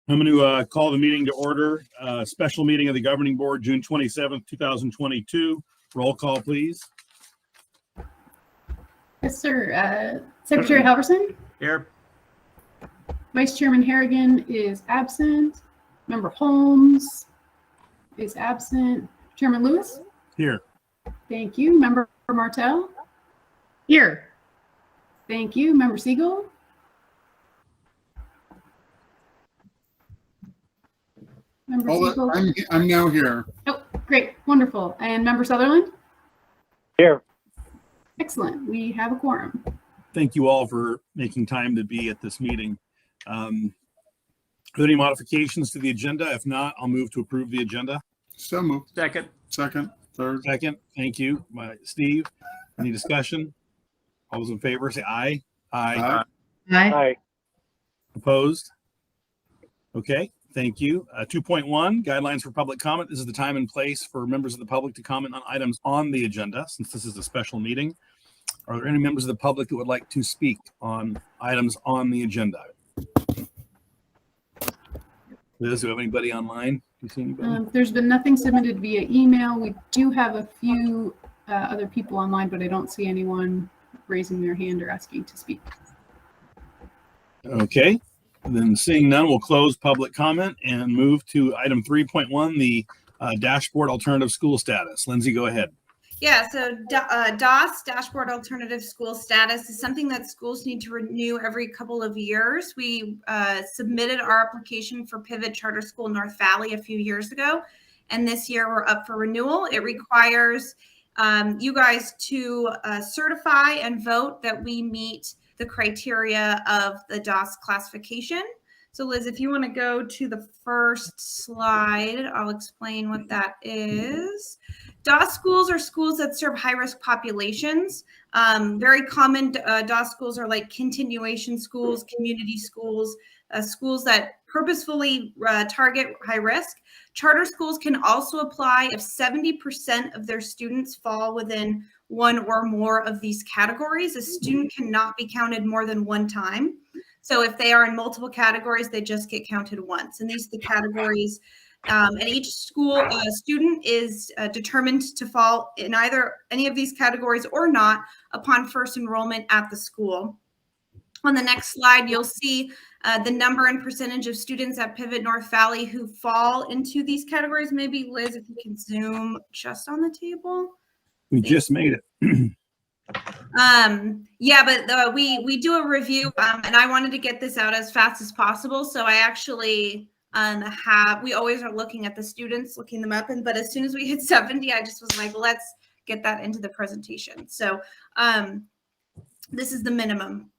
I'm going to call the meeting to order. Special meeting of the Governing Board, June 27th, 2022. Roll call, please. Yes, sir. Secretary Halverson? Here. Vice Chairman Harrigan is absent. Member Holmes is absent. Chairman Lewis? Here. Thank you. Member Martell? Here. Thank you. Member Siegel? Member Siegel? I'm now here. Oh, great. Wonderful. And Member Sutherland? Here. Excellent. We have a quorum. Thank you all for making time to be at this meeting. Are there any modifications to the agenda? If not, I'll move to approve the agenda. So moved. Second. Third. Second. Thank you. Steve, any discussion? All those in favor say aye. Aye. Aye. Opposed? Okay, thank you. 2.1, guidelines for public comment. This is the time and place for members of the public to comment on items on the agenda, since this is a special meeting. Are there any members of the public that would like to speak on items on the agenda? Liz, do we have anybody online? Do you see anybody? There's been nothing submitted via email. We do have a few other people online, but I don't see anyone raising their hand or asking to speak. Okay, then seeing none, we'll close public comment and move to item 3.1, the dashboard alternative school status. Lindsay, go ahead. Yeah, so DOS, Dashboard Alternative School Status, is something that schools need to renew every couple of years. We submitted our application for Pivot Charter School North Valley a few years ago, and this year we're up for renewal. It requires you guys to certify and vote that we meet the criteria of the DOS classification. So Liz, if you want to go to the first slide, I'll explain what that is. DOS schools are schools that serve high-risk populations. Very common DOS schools are like continuation schools, community schools, schools that purposefully target high risk. Charter schools can also apply if 70% of their students fall within one or more of these categories. A student cannot be counted more than one time. So if they are in multiple categories, they just get counted once. And these are the categories. And each school student is determined to fall in either any of these categories or not upon first enrollment at the school. On the next slide, you'll see the number and percentage of students at Pivot North Valley who fall into these categories. Maybe Liz, if you can zoom just on the table. We just made it. Yeah, but we do a review and I wanted to get this out as fast as possible. So I actually we always are looking at the students, looking them up. But as soon as we hit 70, I just was like, let's get that into the presentation. So this is the minimum.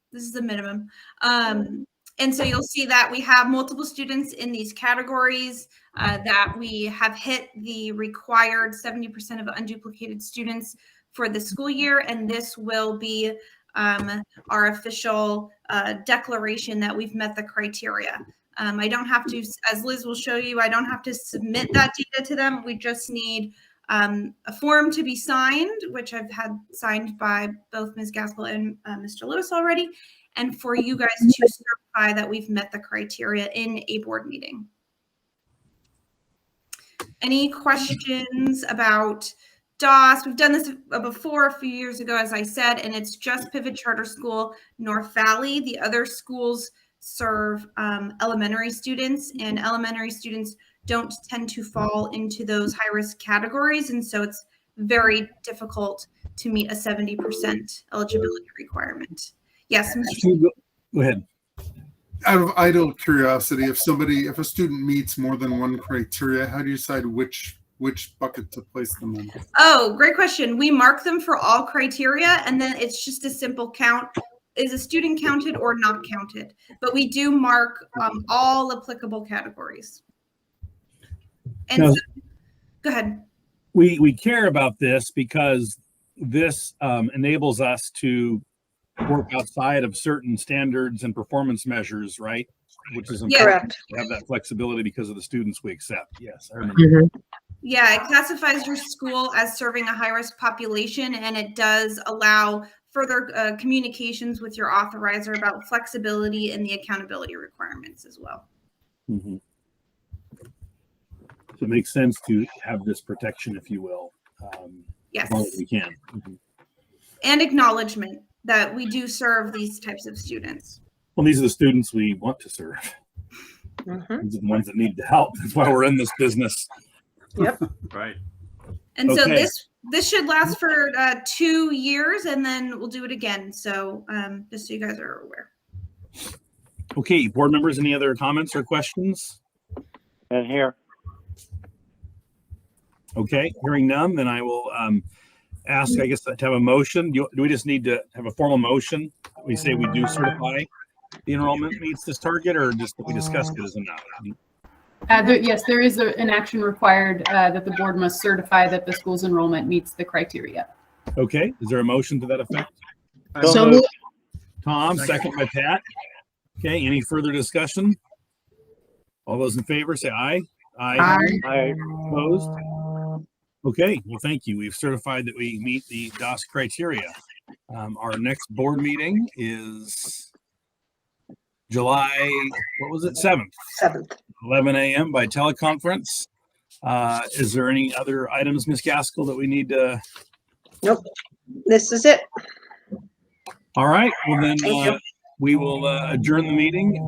And so you'll see that we have multiple students in these categories, that we have hit the required 70% of unduplicated students for the school year. And this will be our official declaration that we've met the criteria. I don't have to, as Liz will show you, I don't have to submit that data to them. We just need a form to be signed, which I've had signed by both Ms. Gaskell and Mr. Lewis already, and for you guys to certify that we've met the criteria in a board meeting. Any questions about DOS? We've done this before a few years ago, as I said, and it's just Pivot Charter School North Valley. The other schools serve elementary students, and elementary students don't tend to fall into those high-risk categories, and so it's very difficult to meet a 70% eligibility requirement. Yes, Mr. Go ahead. Out of idle curiosity, if a student meets more than one criteria, how do you decide which bucket to place them in? Oh, great question. We mark them for all criteria, and then it's just a simple count. Is a student counted or not counted? But we do mark all applicable categories. And now, so, go ahead. We care about this because this enables us to work outside of certain standards and performance measures, right? Which is important to have that flexibility because of the students we accept. Yes, I remember. Mm-hmm. Yeah, it classifies your school as serving a high-risk population, and it does allow further communications with your authorizer about flexibility and the accountability requirements as well. Mhm. So it makes sense to have this protection, if you will, Yes. as long as we can. Mhm. And acknowledgement that we do serve these types of students. Well, these are the students we want to serve. Mhm. These are the ones that need the help. That's why we're in this business. Yep. Right. And so Okay. this should last for 2 years, and then we'll do it again. So just so you guys are aware. Okay, board members, any other comments or questions? And here. Okay, hearing none, then I will ask, I guess, to have a motion. Do we just need to have a formal motion? We say we do certify the enrollment meets this target, or just that we discuss it as enough? Yes, there is an action required that the board must certify that the school's enrollment meets the criteria. Okay, is there a motion to that effect? So moved. Tom, second by Pat. Okay, any further discussion? All those in favor say aye. Aye. Aye. Opposed? Okay, well, thank you. We've certified that we meet the DOS criteria. Our next board meeting is July, what was it, 7th, 7th. 11 a.m. by teleconference. Is there any other items, Ms. Gaskell, that we need to? Nope. This is it. All right, well then, Thank you. we will adjourn the meeting